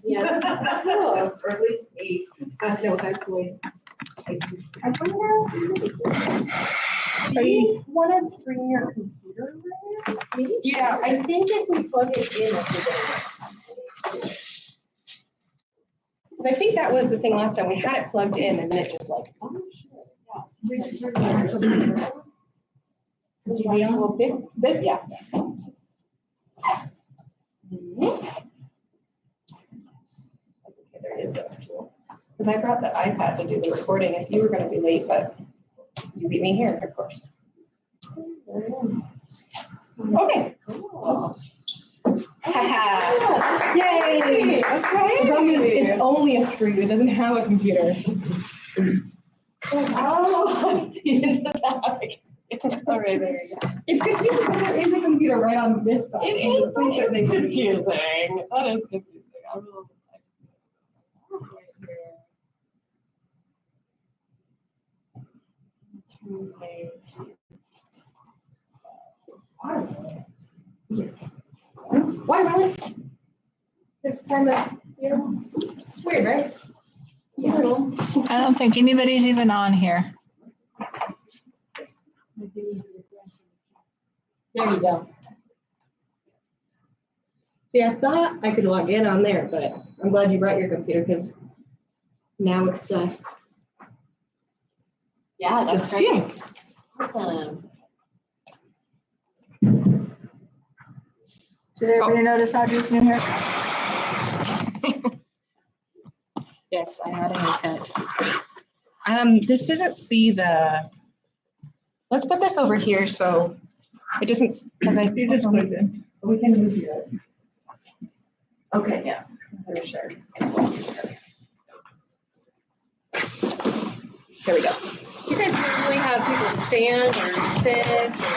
Yeah, or at least 8. No, that's the way. I wonder. Do you want to bring your computer around? Yeah, I think if we plug it in, because I think that was the thing last time. We had it plugged in, and then it just like, oh shit, yeah. This, yeah. Okay, there it is. Because I brought the iPad to do the recording if you were going to be late, but you beat me here, of course. Okay. Cool. Yay! Okay. It's only a screen. It doesn't have a computer. Oh, all right, there you go. It's confusing because there is a computer right on this side. It is confusing. That is confusing. I will. Why really? It's kind of, weird, right? I don't think anybody's even on here. There you go. See, I thought I could log in on there, but I'm glad you brought your computer because now it's yeah, that's great. Awesome. Did everybody notice Audrey's new hair? Yes, I had a haircut. This doesn't see the. Let's put this over here so it doesn't. Because I You just clicked it. we can move it. Okay, yeah. So sure. There we go. Do you guys normally have people stand or sit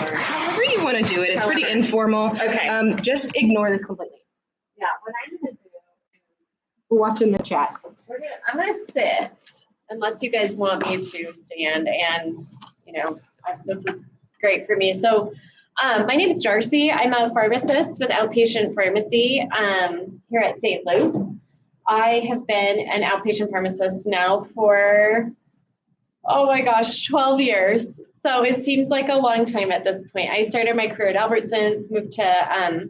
or? However you want to do it. It's pretty informal. Okay. Just ignore this completely. Yeah, what I'm gonna do. We're watching the chat. I'm gonna sit unless you guys want me to stand, and this is great for me. So, my name is Darcy. I'm a pharmacist with outpatient pharmacy here at St. Luke's. I have been an outpatient pharmacist now for, oh my gosh, 12 years. So it seems like a long time at this point. I started my career at Albertsons, moved to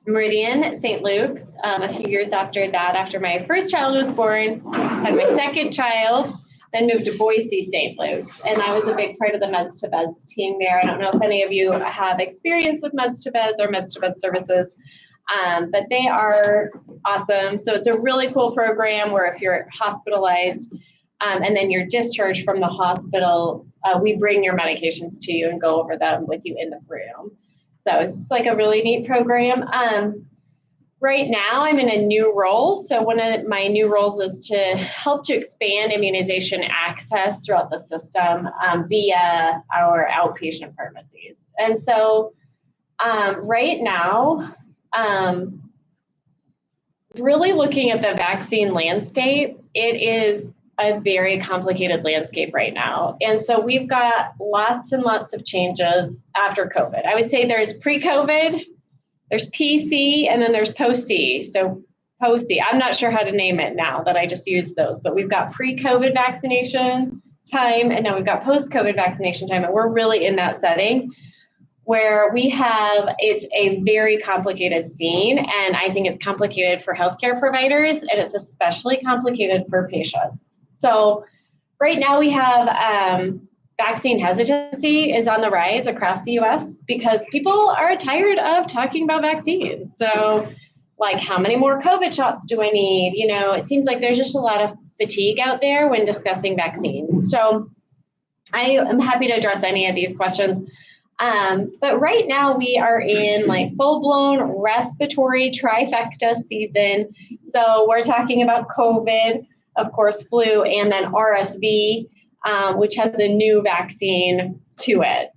Meridian, St. Luke's a few years after that. After my first child was born, had my second child, then moved to Boise, St. Luke's. And I was a big part of the Meds to Beds team there. I don't know if any of you have experience with Meds to Beds or Meds to Beds services, but they are awesome. So it's a really cool program where if you're hospitalized and then you're discharged from the hospital, we bring your medications to you and go over them with you in the room. So it's just like a really neat program. Right now, I'm in a new role. So one of my new roles is to help to expand immunization access throughout the system via our outpatient pharmacies. And so right now, really looking at the vaccine landscape, it is a very complicated landscape right now. And so we've got lots and lots of changes after COVID. I would say there's pre-COVID, there's PC, and then there's post-C. So post-C, I'm not sure how to name it now that I just used those, but we've got pre-COVID vaccination time, and now we've got post-COVID vaccination time, and we're really in that setting where it's a very complicated scene, and I think it's complicated for healthcare providers, and it's especially complicated for patients. So right now we have vaccine hesitancy is on the rise across the US because people are tired of talking about vaccines. So like, how many more COVID shots do I need? It seems like there's just a lot of fatigue out there when discussing vaccines. So I am happy to address any of these questions. But right now we are in like full-blown respiratory trifecta season. So we're talking about COVID, of course, flu, and then RSV, which has a new vaccine to it.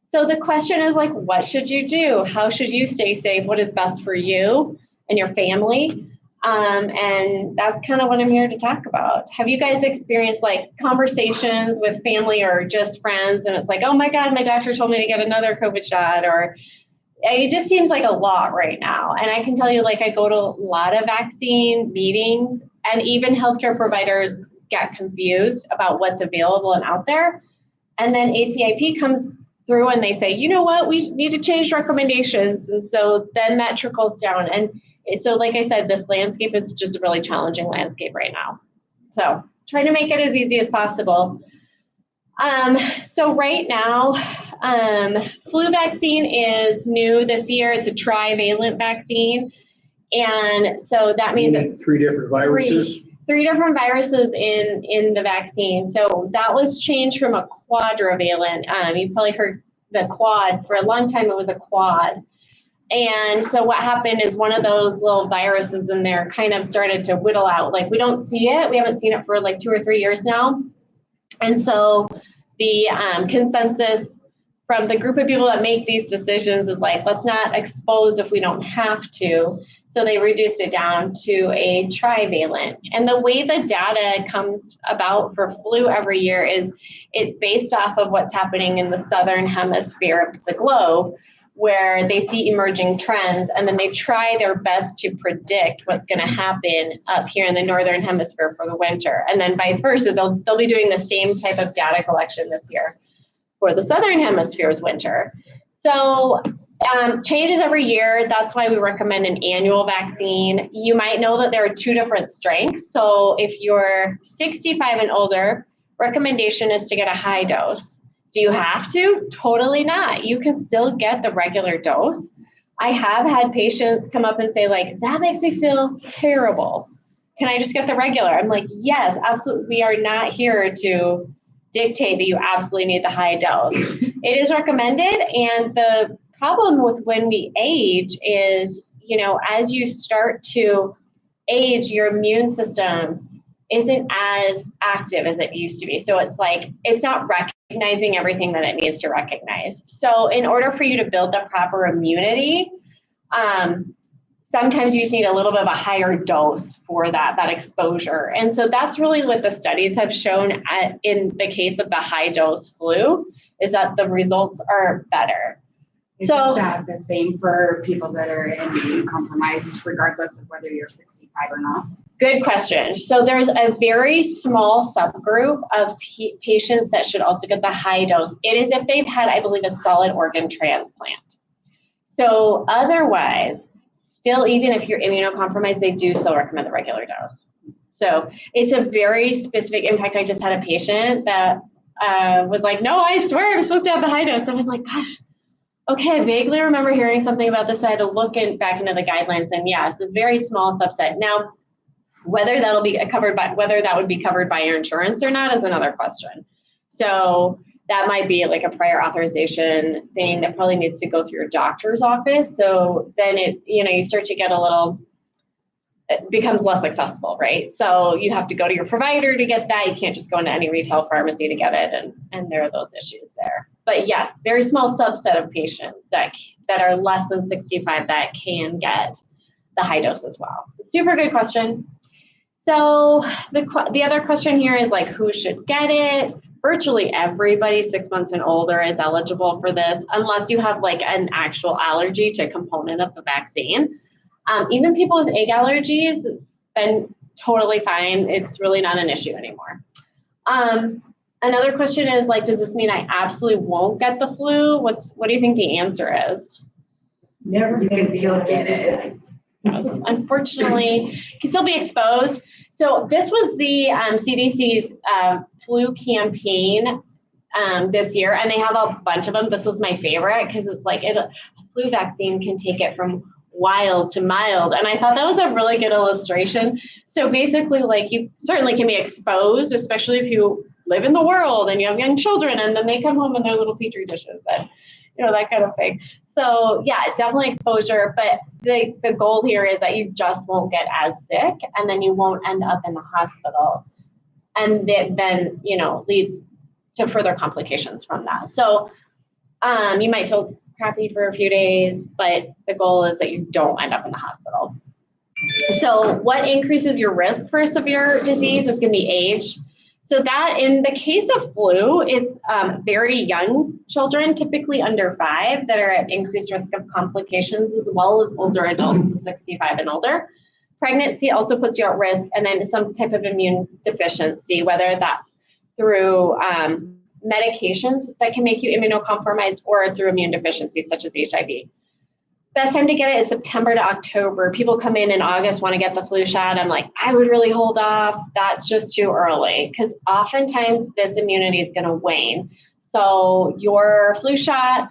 So the question is like, what should you do? How should you stay safe? What is best for you and your family? And that's kind of what I'm here to talk about. Have you guys experienced like conversations with family or just friends? And it's like, oh my God, my doctor told me to get another COVID shot, or it just seems like a lot right now. And I can tell you, like, I go to a lot of vaccine meetings, and even healthcare providers get confused about what's available and out there. And then ACIP comes through and they say, you know what, we need to change recommendations. And so then that trickles down. And so, like I said, this landscape is just a really challenging landscape right now. So trying to make it as easy as possible. So right now, flu vaccine is new this year. It's a trivalent vaccine. And so that means that three different viruses. Three different viruses in the vaccine. So that was changed from a quadrivalent. You've probably heard the quad. For a long time, it was a quad. And so what happened is one of those little viruses in there kind of started to whittle out. Like, we don't see it. We haven't seen it for like 2 or 3 years now. And so the consensus from the group of people that make these decisions is like, let's not expose if we don't have to. So they reduced it down to a trivalent. And the way the data comes about for flu every year is it's based off of what's happening in the southern hemisphere of the globe, where they see emerging trends, and then they try their best to predict what's going to happen up here in the northern hemisphere for the winter. And then vice versa, they'll be doing the same type of data collection this year for the southern hemisphere's winter. So changes every year. That's why we recommend an annual vaccine. You might know that there are 2 different strengths. So if you're 65 and older, recommendation is to get a high dose. Do you have to? Totally not. You can still get the regular dose. I have had patients come up and say, like, that makes me feel terrible. Can I just get the regular? I'm like, yes, absolutely. We are not here to dictate that you absolutely need the high dose. It is recommended. And the problem with when we age is, you know, as you start to age, your immune system isn't as active as it used to be. So it's like, it's not recognizing everything that it needs to recognize. So in order for you to build the proper immunity, sometimes you just need a little bit of a higher dose for that exposure. And so that's really what the studies have shown in the case of the high dose flu, is that the results are better. Is that the same for people that are immune compromised, regardless of whether you're 65 or not? Good question. So there's a very small subgroup of patients that should also get the high dose. It is if they've had, I believe, a solid organ transplant. So otherwise, still, even if you're immunocompromised, they do still recommend the regular dose. So it's a very specific. In fact, I just had a patient that was like, no, I swear I'm supposed to have the high dose. And I'm like, gosh, okay, I vaguely remember hearing something about this. I had to look back into the guidelines, and yeah, it's a very small subset. Now, whether that would be covered by your insurance or not is another question. So that might be like a prior authorization thing that probably needs to go through your doctor's office. So then you start to get it becomes less accessible, right? So you have to go to your provider to get that. You can't just go into any retail pharmacy to get it, and there are those issues there. But yes, very small subset of patients that are less than 65 that can get the high dose as well. Super good question. So the other question here is, like, who should get it? Virtually everybody 6 months and older is eligible for this, unless you have like an actual allergy to a component of the vaccine. Even people with egg allergies, it's been totally fine. It's really not an issue anymore. Another question is, like, does this mean I absolutely won't get the flu? What do you think the answer is? Never. You can still get it. Unfortunately, you can still be exposed. So this was the CDC's flu campaign this year, and they have a bunch of them. This was my favorite because it's like a flu vaccine can take it from wild to mild. And I thought that was a really good illustration. So basically, like, you certainly can be exposed, especially if you live in the world and you have young children, and then they come home in their little petri dishes and, that kind of thing. So yeah, it's definitely exposure, but the goal here is that you just won't get as sick, and then you won't end up in the hospital, and then lead to further complications from that. So you might feel crappy for a few days, but the goal is that you don't end up in the hospital. So what increases your risk for severe disease is going to be age. So that in the case of flu, it's very young children, typically under 5, that are at increased risk of complications, as well as older adults, 65 and older. Pregnancy also puts you at risk, and then some type of immune deficiency, whether that's through medications that can make you immunocompromised or through immune deficiencies such as HIV. Best time to get it is September to October. People come in August, want to get the flu shot. I'm like, I would really hold off. That's just too early, because oftentimes this immunity is going to wane. So your flu shot,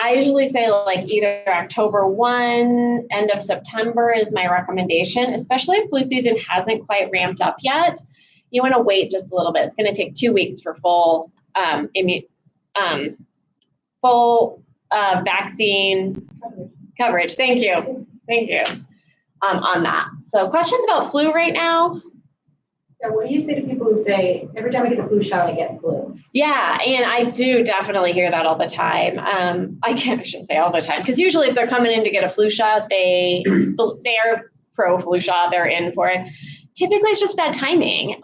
I usually say like either October 1, end of September is my recommendation, especially if flu season hasn't quite ramped up yet. You want to wait just a little bit. It's going to take 2 weeks for full vaccine coverage. Thank you. On that. So questions about flu right now? Yeah, what do you say to people who say, every time I get the flu shot, I get flu? Yeah, and I do definitely hear that all the time. I shouldn't say all the time, because usually if they're coming in to get a flu shot, they are pro flu shot, they're in for it. Typically it's just bad timing.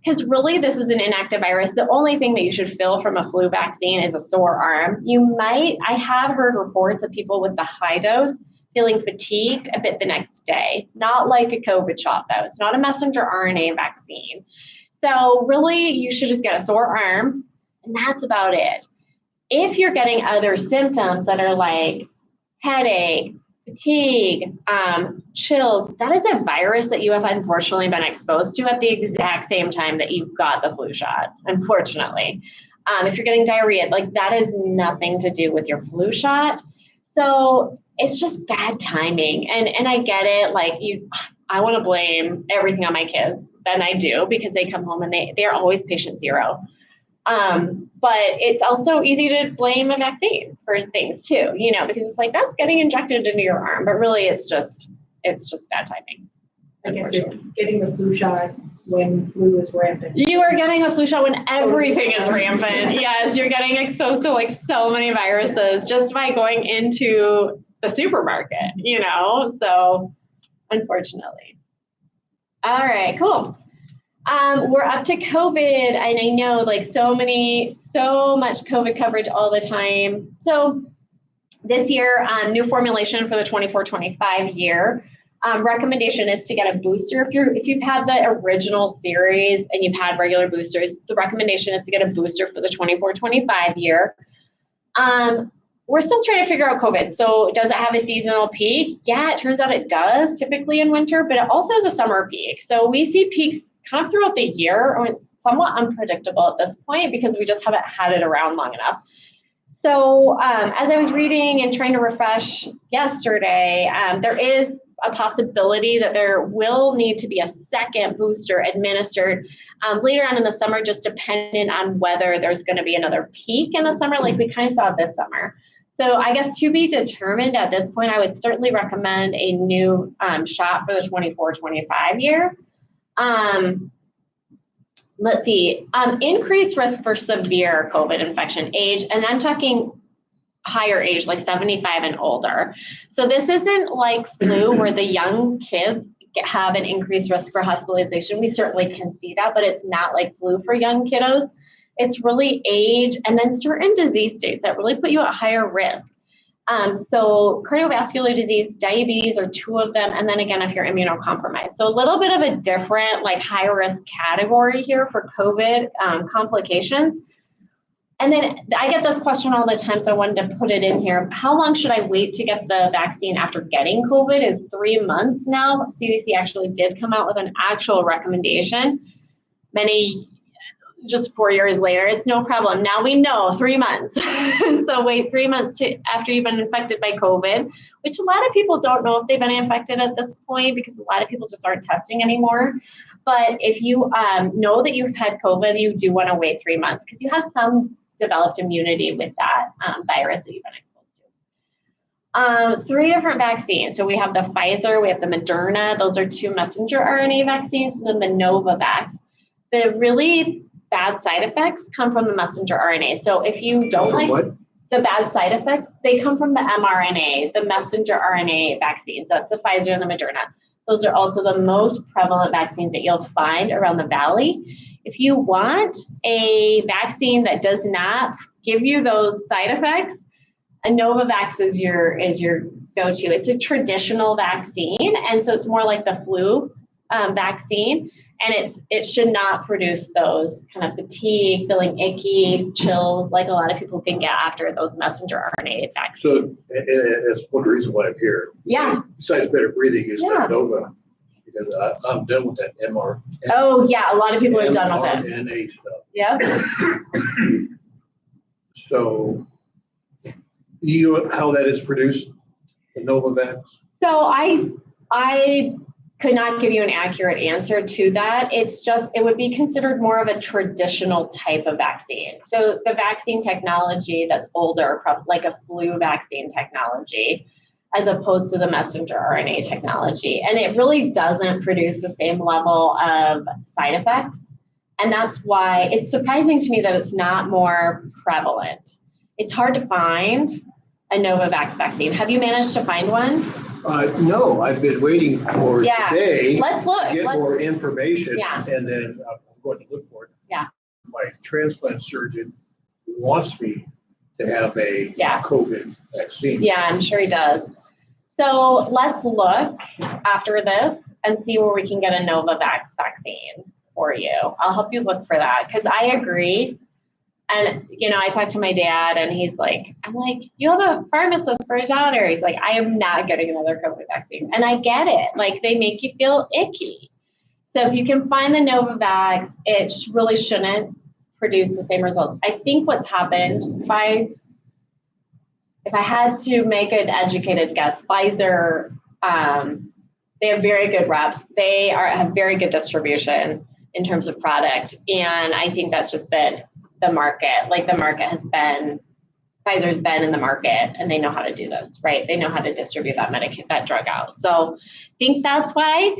Because really this is an inactive virus. The only thing that you should feel from a flu vaccine is a sore arm. I have heard reports of people with the high dose feeling fatigued a bit the next day. Not like a COVID shot though. It's not a messenger RNA vaccine. So really you should just get a sore arm, and that's about it. If you're getting other symptoms that are like headache, fatigue, chills, that is a virus that you have unfortunately been exposed to at the exact same time that you got the flu shot, unfortunately. If you're getting diarrhea, that is nothing to do with your flu shot. So it's just bad timing. And I get it, I want to blame everything on my kids, and I do, because they come home and they're always patient zero. But it's also easy to blame a vaccine for things too, because it's that's getting injected into your arm, but really it's just bad timing. I guess you're getting the flu shot when flu is rampant. You are getting a flu shot when everything is rampant. Yes, you're getting exposed to so many viruses just by going into the supermarket, so unfortunately. All right, cool. We're up to COVID, and I know so much COVID coverage all the time. So this year, new formulation for the 24-25 year. Recommendation is to get a booster. If you've had the original series and you've had regular boosters, the recommendation is to get a booster for the 24-25 year. We're still trying to figure out COVID. So does it have a seasonal peak? Yeah, it turns out it does, typically in winter, but it also has a summer peak. So we see peaks kind of throughout the year. It's somewhat unpredictable at this point because we just haven't had it around long enough. So as I was reading and trying to refresh yesterday, there is a possibility that there will need to be a second booster administered later on in the summer, just dependent on whether there's going to be another peak in the summer, like we kind of saw this summer. So I guess to be determined at this point, I would certainly recommend a new shot for the 24-25 year. Let's see, increased risk for severe COVID infection age, and I'm talking higher age, like 75 and older. So this isn't like flu where the young kids have an increased risk for hospitalization. We certainly can see that, but it's not like flu for young kiddos. It's really age and then certain disease states that really put you at higher risk. So cardiovascular disease, diabetes are two of them. And then again, if you're immunocompromised. So a little bit of a different high risk category here for COVID complications. And then I get this question all the time, so I wanted to put it in here. How long should I wait to get the vaccine after getting COVID? Is 3 months now. CDC actually did come out with an actual recommendation. Just 4 years later, it's no problem. Now we know 3 months. So wait 3 months after you've been infected by COVID, which a lot of people don't know if they've been infected at this point because a lot of people just aren't testing anymore. But if you know that you've had COVID, you do want to wait 3 months because you have some developed immunity with that virus that you've been exposed to. 3 different vaccines. So we have the Pfizer, we have the Moderna. Those are 2 messenger RNA vaccines, and then the Novavax. The really bad side effects come from the messenger RNA. So if you don't the bad side effects, they come from the mRNA, the messenger RNA vaccines. That's the Pfizer and the Moderna. Those are also the most prevalent vaccines that you'll find around the valley. If you want a vaccine that does not give you those side effects, a Novavax is your go-to. It's a traditional vaccine, and so it's more like the flu vaccine, and it should not produce those kind of fatigue, feeling icky, chills, like a lot of people can get after those messenger RNA vaccines. So that's one reason why I'm here. Yeah. Besides better breathing is Yeah. that Nova, because I'm done with that MR. Oh yeah, a lot of people are done with it. mRNA stuff. Yep. So, how that is produced, the Novavax? So I could not give you an accurate answer to that. It would be considered more of a traditional type of vaccine. So the vaccine technology that's older, like a flu vaccine technology, as opposed to the messenger RNA technology. And it really doesn't produce the same level of side effects. And that's why it's surprising to me that it's not more prevalent. It's hard to find a Novavax vaccine. Have you managed to find one? No, I've been waiting for today. Let's look. To get more information. Yeah. And then I'm going to look for it. Yeah. My transplant surgeon wants me to have a COVID vaccine. Yeah, I'm sure he does. So let's look after this and see where we can get a Novavax vaccine for you. I'll help you look for that because I agree. And, I talked to my dad and I'm like, you have a pharmacist for a daughter. He's like, I am not getting another COVID vaccine. And I get it. Like, they make you feel icky. So if you can find the Novavax, it really shouldn't produce the same results. I think what's happened, if I had to make an educated guess, Pfizer, they have very good reps. They have very good distribution in terms of product. And I think that's just been the market. Like the market has been, Pfizer's been in the market and they know how to do this, right? They know how to distribute that drug out. So I think that's why.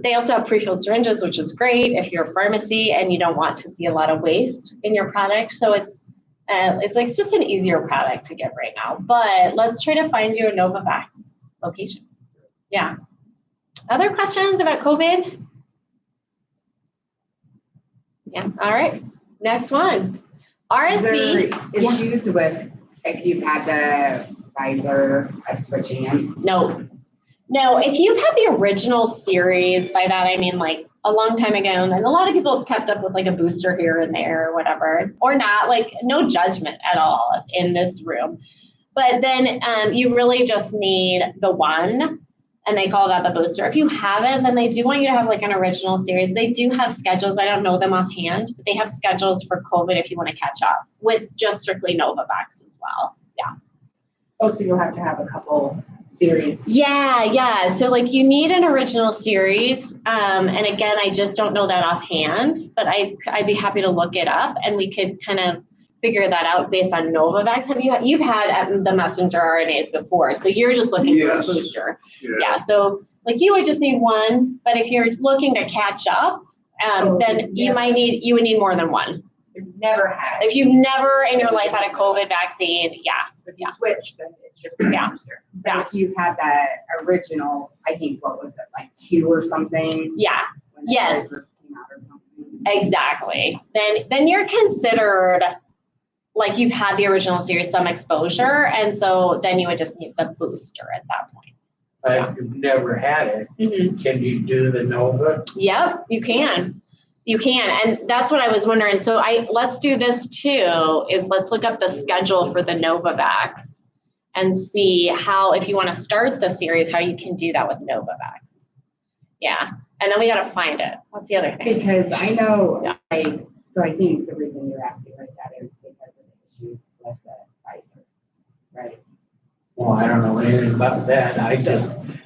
They also have pre-filled syringes, which is great if you're a pharmacy and you don't want to see a lot of waste in your product. So it's just an easier product to get right now. But let's try to find you a Novavax location. Yeah. Other questions about COVID? Yeah. All right. Next one. RSV. Is used with, if you've had the Pfizer of switching in? No, if you've had the original series, by that I mean like a long time ago, and a lot of people have kept up with like a booster here and there or whatever, or not, like no judgment at all in this room. But then you really just need the one, and they call that the booster. If you haven't, then they do want you to have like an original series. They do have schedules. I don't know them offhand, but they have schedules for COVID if you want to catch up with just strictly Novavax as well. Yeah. Oh, so you'll have to have a couple series. Yeah. So like you need an original series. And again, I just don't know that offhand, but I'd be happy to look it up and we could kind of figure that out based on Novavax. You've had the messenger RNAs before, so you're just looking for a booster. Yeah. So like you would just need one, but if you're looking to catch up, then you would need more than one. You've never had. If you've never in your life had a COVID vaccine, If you switch, then it's just a booster. But if you had that original, I think, what was it, like 2 or something? Yeah. When it Yes. first came out or something. Exactly. Then you're considered like you've had the original series, some exposure, and so then you would just need the booster at that point. If you've never had it, can you do the Nova? Yep, you can. And that's what I was wondering. So let's do this too, is let's look up the schedule for the Novavax and see how, if you want to start the series, how you can do that with Novavax. Yeah. And then we got to find it. What's the other thing? Because I know, so I think the reason you're asking like that is because of the issues with the Pfizer, right? Well, I don't know anything about that.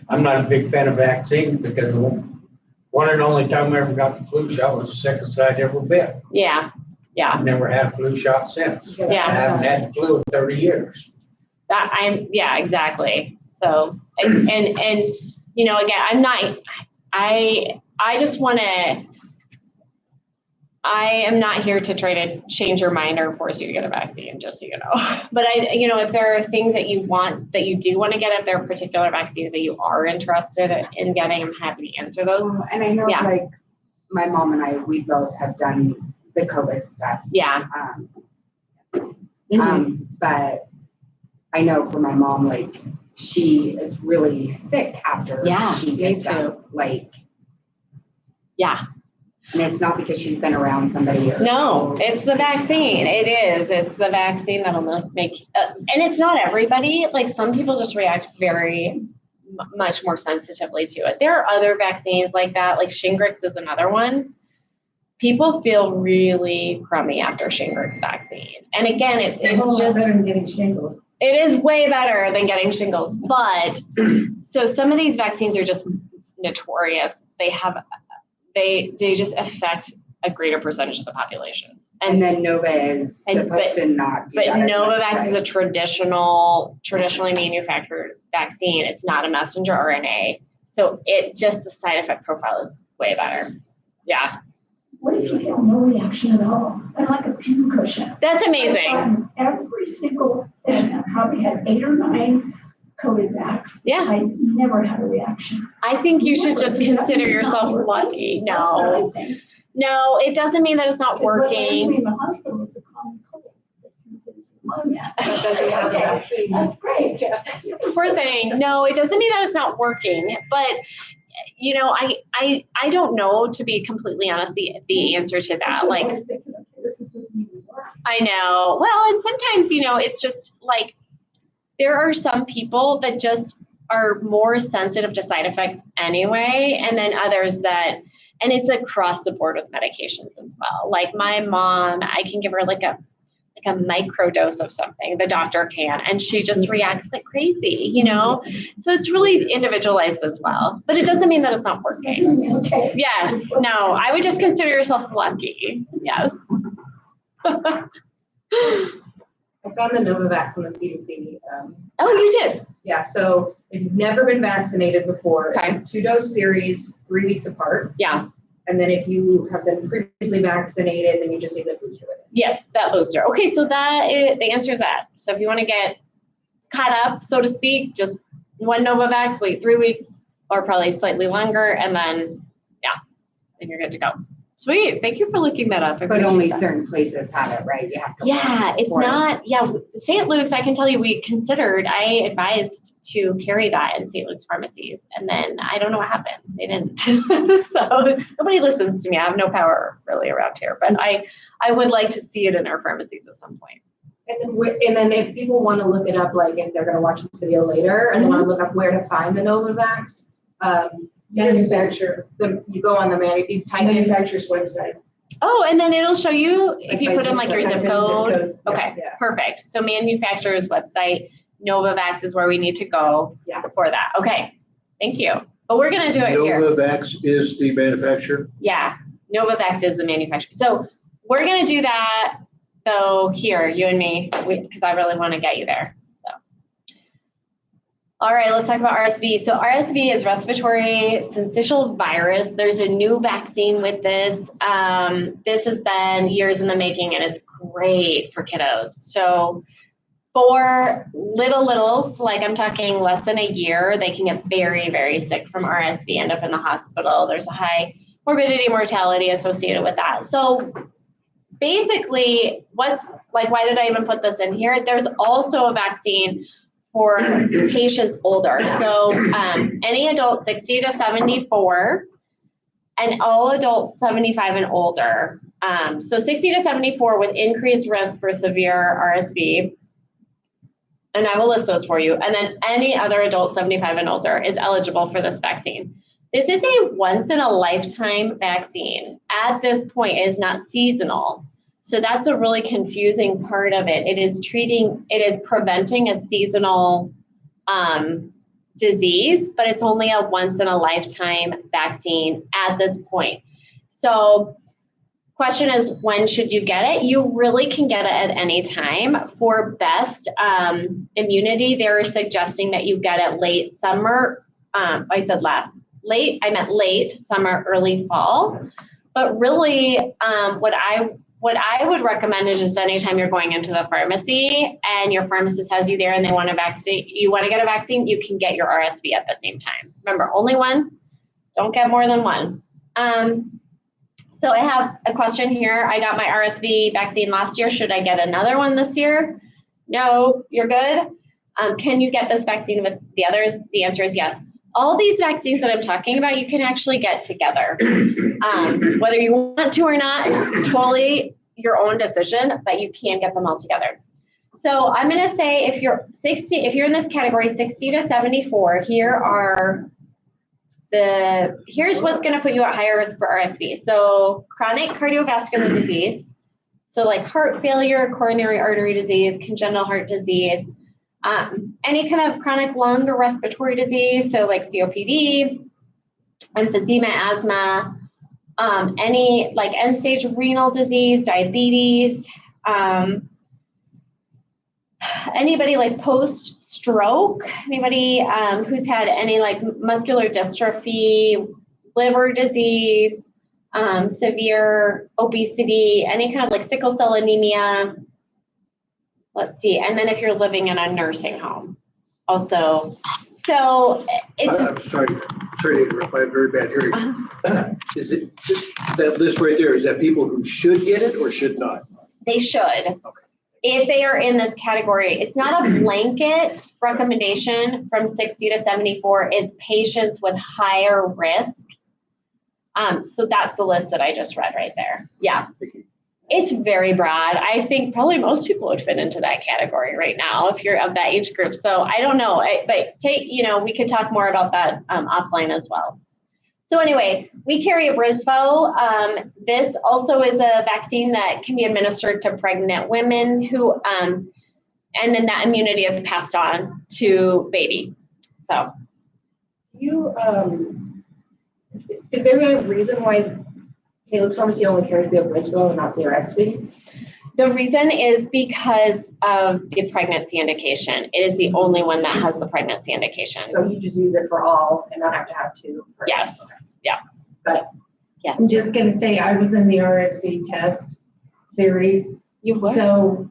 I'm not a big fan of vaccines because one and only time I ever got the flu shot was the sickest I'd ever been. Yeah. I've never had a flu shot since. Yeah. I haven't had the flu in 30 years. Exactly. So, and again, I just want to, I am not here to try to change your mind or force you to get a vaccine, just so you know. But if there are things that you do want to get, if there are particular vaccines that you are interested in getting, I'm happy to answer those. And I know my mom and I, we both have done the COVID stuff. Yeah. But I know for my mom, like, she is really sick after she gets them. Like, yeah. and it's not because she's been around somebody. No, it's the vaccine. It is. It's the vaccine that'll make, and it's not everybody. Like some people just react very much more sensitively to it. There are other vaccines like that, like Shingrix is another one. People feel really crummy after Shingrix vaccine. And again, it's just better than getting shingles. It is way better than getting shingles. But so some of these vaccines are just notorious. They just affect a greater percentage of the population. And then Nova is supposed to not do that. But Novavax is a traditionally manufactured vaccine. It's not a messenger RNA. So the side effect profile is way better. Yeah. What if you get no reaction at all? And like a pincushion. That's amazing. I've gotten every single thing. I probably had 8 or 9 COVID vax. Yeah. I never had a reaction. I think you should just consider yourself lucky. No. No, it doesn't mean that it's not working. In the hospital, it's a common cold. Okay, that's great. Poor thing. No, it doesn't mean that it's not working. But, you know, I don't know, to be completely honest, the answer to that. Like, I know. Well, and sometimes, you know, it's just like, there are some people that just are more sensitive to side effects anyway, and then others that, and it's across the board with medications as well. Like my mom, I can give her like a micro dose of something, the doctor can, and she just reacts like crazy, you know? So it's really individualized as well, but it doesn't mean that it's not working. Okay. Yes, no, I would just consider yourself lucky. Yes. I found the Novavax on the CDC. Oh, you did? Yeah, so if you've never been vaccinated before, Okay. 2-dose series, 3 weeks apart. Yeah. And then if you have been previously vaccinated, then you just need a booster with it. Yeah, that booster. Okay, so the answer is that. So if you want to get caught up, so to speak, just one Novavax, wait 3 weeks or probably slightly longer, and then, then you're good to go. Sweet. Thank you for looking that up. But only certain places have it, right? You have to. Yeah, it's not. Yeah, St. Luke's, I can tell you, I advised to carry that in St. Luke's pharmacies. And then I don't know what happened. They didn't. So nobody listens to me. I have no power really around here. But I would like to see it in our pharmacies at some point. And then if people want to look it up, like if they're going to watch this video later and they want to look up where to find the Novavax, manufacturer. You go on you type manufacturer's website. Oh, and then it'll show you if you put in like your zip code. Okay, Yeah. perfect. So manufacturer's website, Novavax is where we need to go for that. Okay, thank you. But we're gonna do it here. Novavax is the manufacturer? Yeah, Novavax is the manufacturer. So we're gonna do that though here, you and me, because I really want to get you there. All right, let's talk about RSV. So RSV is respiratory syncytial virus. There's a new vaccine with this. This has been years in the making, and it's great for kiddos. So for littles, like I'm talking less than a year, they can get very, very sick from RSV, end up in the hospital. There's a high morbidity, mortality associated with that. So basically, why did I even put this in here? There's also a vaccine for patients older. So any adult 60 to 74 and all adults 75 and older. So 60 to 74 with increased risk for severe RSV. And I will list those for you. And then any other adult 75 and older is eligible for this vaccine. This is a once in a lifetime vaccine. At this point, it is not seasonal. So that's a really confusing part of it. It is preventing a seasonal disease, but it's only a once in a lifetime vaccine at this point. So question is, when should you get it? You really can get it at any time. For best immunity, they're suggesting that you get it late summer. I meant late summer, early fall. But really, what I would recommend is just anytime you're going into the pharmacy and your pharmacist has you there and they want to get a vaccine, you can get your RSV at the same time. Remember, only one. Don't get more than one. So I have a question here. I got my RSV vaccine last year. Should I get another one this year? No, you're good. Can you get this vaccine with the others? The answer is yes. All these vaccines that I'm talking about, you can actually get together. Whether you want to or not, it's totally your own decision, but you can get them all together. So I'm going to say if you're in this category 60 to 74, here's what's going to put you at higher risk for RSV. So chronic cardiovascular disease, so like heart failure, coronary artery disease, congenital heart disease, any kind of chronic lung or respiratory disease, so like COPD, emphysema, asthma, any like end-stage renal disease, diabetes, anybody like post-stroke, anybody who's had any like muscular dystrophy, liver disease, severe obesity, any kind of like sickle cell anemia. Let's see. And then if you're living in a nursing home also. So it's. I'm sorry to interrupt. I have very bad hearing. Is it that list right there? Is that people who should get it or should not? They should. Okay. If they are in this category. It's not a blanket recommendation from 60 to 74. It's patients with higher risk. So that's the list that I just read right there. Yeah. It's very broad. I think probably most people would fit into that category right now if you're of that age group. So I don't know, but we could talk more about that offline as well. So anyway, we carry Abrysvo. This also is a vaccine that can be administered to pregnant women who, and then that immunity is passed on to baby. So. Is there a reason why Salix Pharmacy only carries the Abrysvo and not the RSV? The reason is because of the pregnancy indication. It is the only one that has the pregnancy indication. So you just use it for all and not have to have two? Yes. Okay. Yeah. Got it. Yeah. I'm just gonna say, I was in the RSV test series. You were? So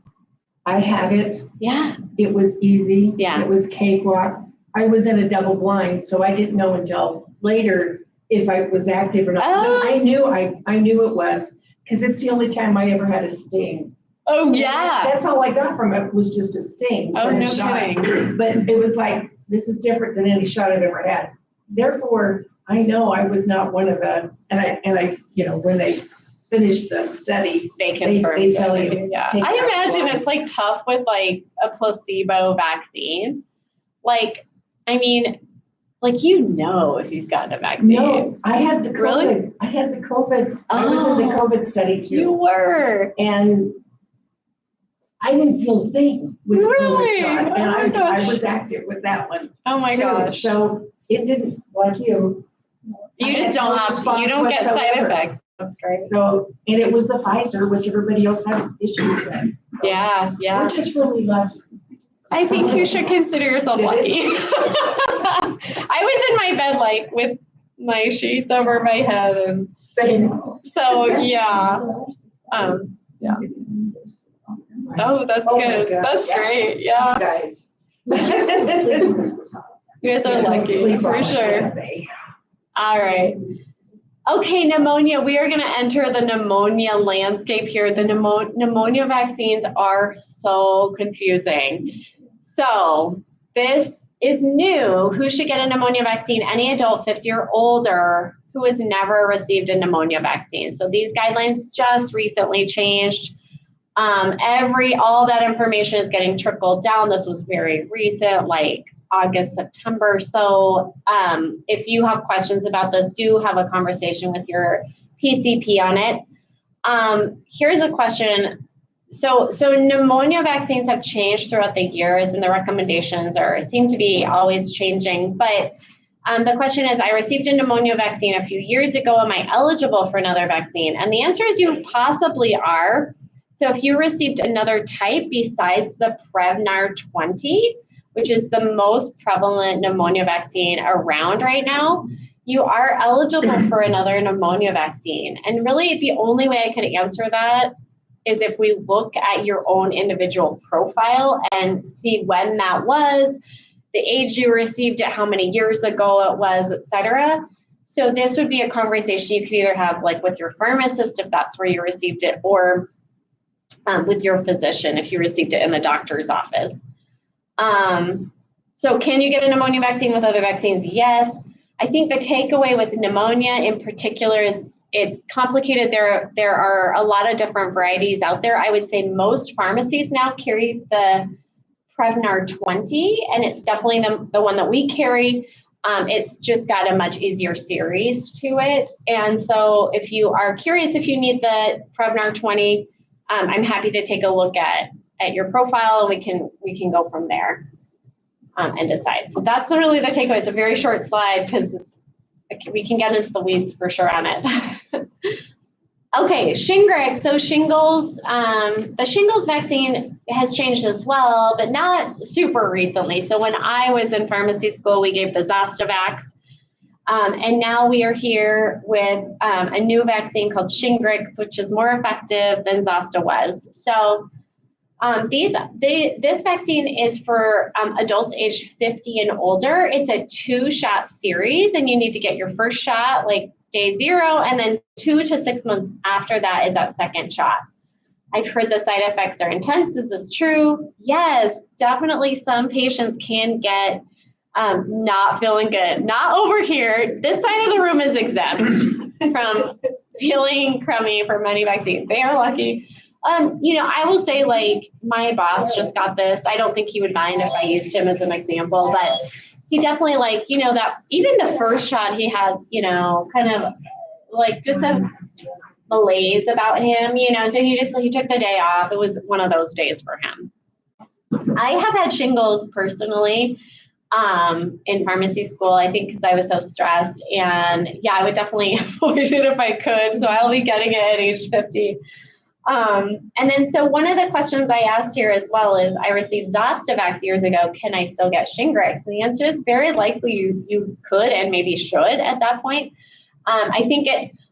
I had it. Yeah. It was easy. Yeah. It was cakewalk. I was in a double blind, so I didn't know until later if I was active or not. Oh. No, I knew it was, because it's the only time I ever had a sting. Oh, yeah. That's all I got from it was just a sting. Oh, from no a shot. kidding. But it was like, this is different than any shot I've ever had. Therefore, I know I was not one of the, and I, when they finish the study, They confirm. they tell you. Yeah. take I that imagine blood. it's like tough with like a placebo vaccine. Like, I mean, like, if you've gotten a vaccine. No, I had the COVID. Really? I had the COVID. I was in the COVID study too. You were. And I didn't feel a thing with the Really? COVID shot. Oh And my I gosh. was active with that one. Oh my too. gosh. So it didn't, like you. You I just had don't no have, response you don't get side whatsoever. effects. That's great. So, and it was the Pfizer, which everybody else has issues with. So Yeah, yeah. we're just really lucky. I think you should consider yourself lucky. I was in my bed like with my sheets over my head, and so yeah. Yeah. Oh, that's Oh my good. gosh. That's great. Yeah. Guys. You guys are lucky for sure. All right. Okay, pneumonia. We are going to enter the pneumonia landscape here. The pneumonia vaccines are so confusing. So this is new. Who should get a pneumonia vaccine? Any adult 50 or older who has never received a pneumonia vaccine. So these guidelines just recently changed. All that information is getting trickled down. This was very recent, like August, September. So if you have questions about this, do have a conversation with your PCP on it. Here's a question. So pneumonia vaccines have changed throughout the years, and the recommendations seem to be always changing. But the question is, I received a pneumonia vaccine a few years ago. Am I eligible for another vaccine? And the answer is you possibly are. So if you received another type besides the Prevnar 20, which is the most prevalent pneumonia vaccine around right now, you are eligible for another pneumonia vaccine. And really, the only way I could answer that is if we look at your own individual profile and see when that was, the age you received it, how many years ago it was, et cetera. So this would be a conversation you could either have like with your pharmacist if that's where you received it, or with your physician if you received it in the doctor's office. So can you get a pneumonia vaccine with other vaccines? Yes. I think the takeaway with pneumonia in particular is it's complicated. There are a lot of different varieties out there. I would say most pharmacies now carry the Prevnar 20, and it's definitely the one that we carry. It's just got a much easier series to it. And so if you are curious if you need the Prevnar 20, I'm happy to take a look at your profile, and we can go from there and decide. So that's really the takeaway. It's a very short slide because we can get into the weeds for sure on it. Okay, Shingrix. So shingles, the shingles vaccine has changed as well, but not super recently. So when I was in pharmacy school, we gave the Zostavax. And now we are here with a new vaccine called Shingrix, which is more effective than Zosta was. So this vaccine is for adults aged 50 and older. It's a 2-shot series, and you need to get your first shot like day 0, and then 2 to 6 months after that is that second shot. I've heard the side effects are intense. Is this true? Yes, definitely. Some patients can get not feeling good. Not over here. This side of the room is exempt from feeling crummy from many vaccines. They are lucky. I will say, like, my boss just got this. I don't think he would mind if I used him as an example, but he definitely, like, that even the first shot he had, kind of like just a malaise about him, so he took the day off. It was one of those days for him. I have had shingles personally in pharmacy school, I think because I was so stressed, and yeah, I would definitely avoid it if I could. So I'll be getting it at age 50. And then, so one of the questions I asked here as well is, I received Zostavax years ago. Can I still get Shingrix? And the answer is very likely you could and maybe should at that point. I think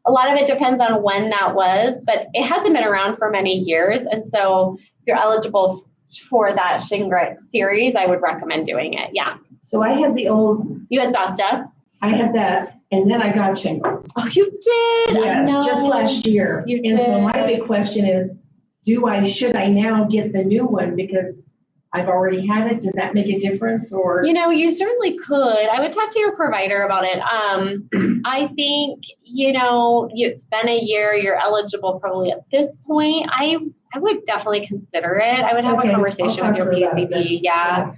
a lot of it depends on when that was, but it hasn't been around for many years. And so if you're eligible for that Shingrix series, I would recommend doing it. Yeah. So I had the old. You had Zosta? I had that, and then I got shingles. Oh, you did? Yes, just last year. You And so did. my big question is, should I now get the new one because I've already had it? Does that make a difference, or? You certainly could. I would talk to your provider about it. I think, it's been a year, you're eligible probably at this point. I would definitely consider it. I would have Okay, a conversation with your I'll talk to her about it PCP. Yeah.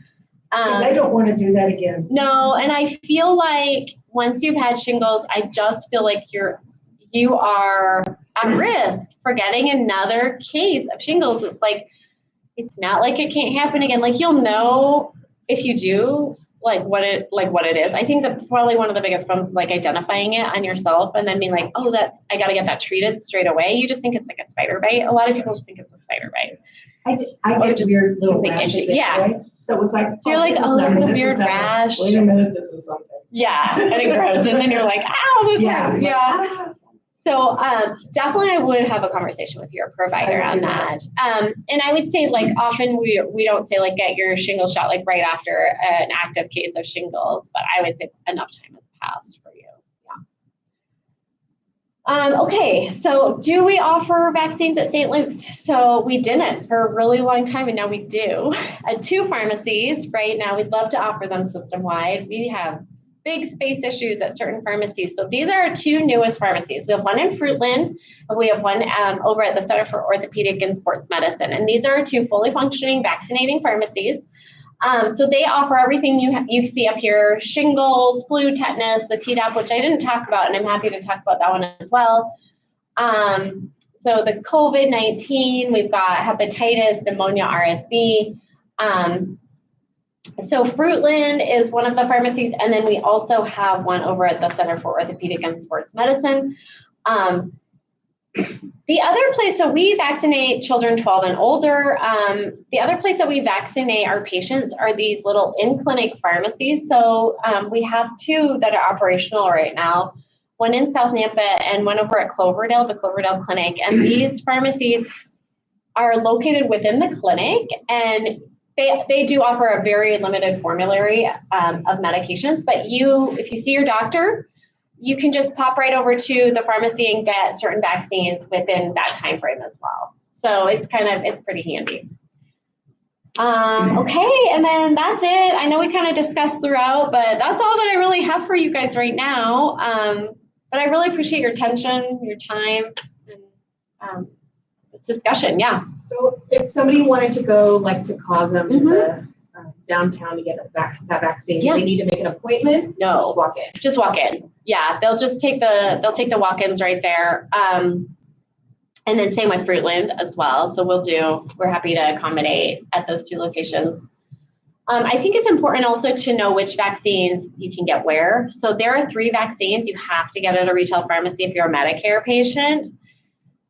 Because I don't want to do that again. No, and I feel like once you've had shingles, I just feel like you are at risk for getting another case of shingles. It's like, it's not like it can't happen again. Like, you'll know if you do, what it is. I think that probably one of the biggest problems is like identifying it on yourself and then being like, oh, I got to get that treated straight away. You just think it's like a spider bite. A lot of people just think it's a spider bite. I get just weird little something rashes. itchy. Yeah. Anyway. So it was like, So you're like, this is oh, nothing, it's a this is weird nothing. rash. Wait a minute, this is something. Yeah, and it grows, and then you're like, ow, this hurts. Yeah. So definitely I would have a conversation with your provider on that. And I would say, like, often we don't say, like, get your shingle shot, like, right after an active case of shingles, but I would say enough time has passed for you. Yeah. Okay, so do we offer vaccines at St. Luke's? So we didn't for a really long time, and now we do. At 2 pharmacies right now, we'd love to offer them system-wide. We have big space issues at certain pharmacies. So these are our 2 newest pharmacies. We have one in Fruitland, and we have one over at the Center for Orthopedic and Sports Medicine. And these are 2 fully functioning vaccinating pharmacies. So they offer everything you see up here: shingles, flu, tetanus, the Tdap, which I didn't talk about, and I'm happy to talk about that one as well. So the COVID-19, we've got hepatitis, pneumonia, RSV. So Fruitland is one of the pharmacies, and then we also have one over at the Center for Orthopedic and Sports Medicine. The other place, so we vaccinate children 12 and older. The other place that we vaccinate our patients are these little in-clinic pharmacies. So we have 2 that are operational right now, one in South Nampa and one over at Cloverdale, the Cloverdale Clinic. And these pharmacies are located within the clinic, and they do offer a very limited formulary of medications, but if you see your doctor, you can just pop right over to the pharmacy and get certain vaccines within that time frame as well. So it's pretty handy. Okay, and then that's it. I know we kind of discussed throughout, but that's all that I really have for you guys right now. But I really appreciate your attention, your time, and this discussion. Yeah. So if somebody wanted to go like to COSM to the downtown to get that vaccine, do they need to make an appointment? No. Just walk in. Just walk in. Yeah, they'll take the walk-ins right there. And then same with Fruitland as well. So we're happy to accommodate at those 2 locations. I think it's important also to know which vaccines you can get where. So there are 3 vaccines you have to get at a retail pharmacy if you're a Medicare patient.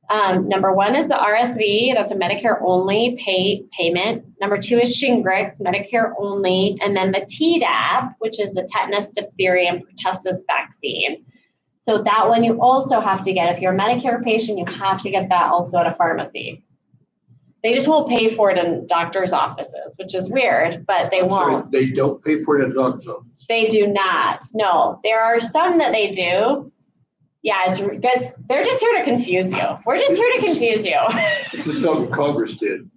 Number 1 is the RSV. That's a Medicare only payment. Number 2 is Shingrix, Medicare only. And then the Tdap, which is the tetanus, diphtheria, and pertussis vaccine. So that one you also have to get. If you're a Medicare patient, you have to get that also at a pharmacy. They just won't pay for it in doctor's offices, which is weird, but they won't. They don't pay for it at the doctor's office. They do not. No, there are some that they do. Yeah, they're just here to confuse you. We're just here to confuse you. This is something Congress did.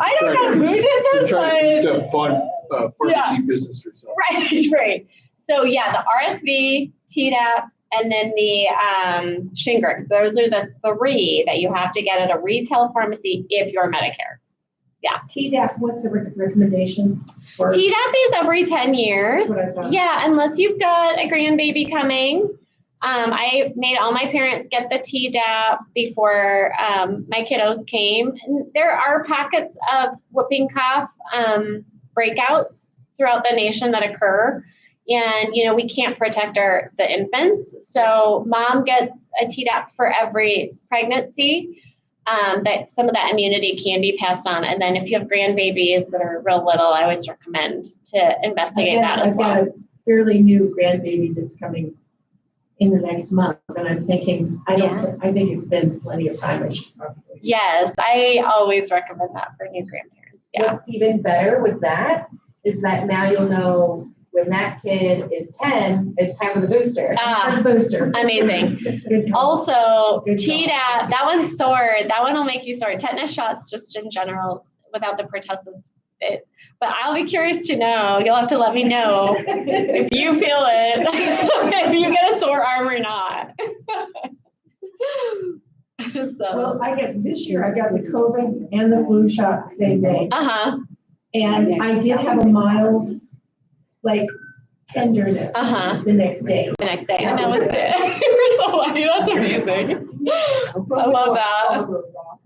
I don't know who did this, Trying to but fund pharmacy business or something. right. So yeah, the RSV, Tdap, and then the Shingrix. Those are the 3 that you have to get at a retail pharmacy if you're Medicare. Yeah. Tdap, what's the recommendation for? Tdap is every 10 years. That's what I thought. Yeah, unless you've got a grandbaby coming. I made all my parents get the Tdap before my kiddos came. And there are pockets of whooping cough breakouts throughout the nation that occur. And, we can't protect the infants. So mom gets a Tdap for every pregnancy. That some of that immunity can be passed on. And then if you have grandbabies that are real little, I always recommend to investigate that as well. I've got a fairly new grandbaby that's coming in the next month. And I'm thinking, I think it's been plenty of time. I should probably. Yes, I always recommend that for new grandparents. Yeah. What's even better with that is that now you'll know when that kid is 10, it's time for the booster. Ah, The booster. amazing. Good call. Also, Good call. Tdap, that one's sore. That one will make you sore. Tetanus shots, just in general, without the pertussis. But I'll be curious to know. You'll have to let me know if you feel it, if you get a sore arm or not. Well, this year I got the COVID and the flu shot the same day. And I did have a mild, tenderness the next day. The next day. And that was it. You're so lucky. That's amazing. I love that.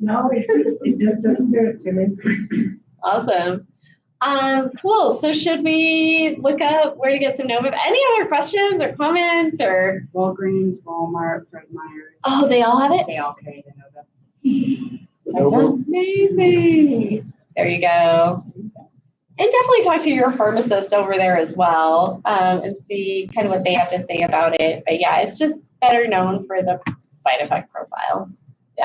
No, it just doesn't do it to me. Awesome. Cool. So should we look up where to get some Nova? Any other questions or comments or? Walgreens, Walmart, Fred Meyer's. Oh, they all have it? They all carry the Nova. That's amazing. There you go. And definitely talk to your pharmacist over there as well, and see kind of what they have to say about it. But yeah, it's just better known for the side effect profile.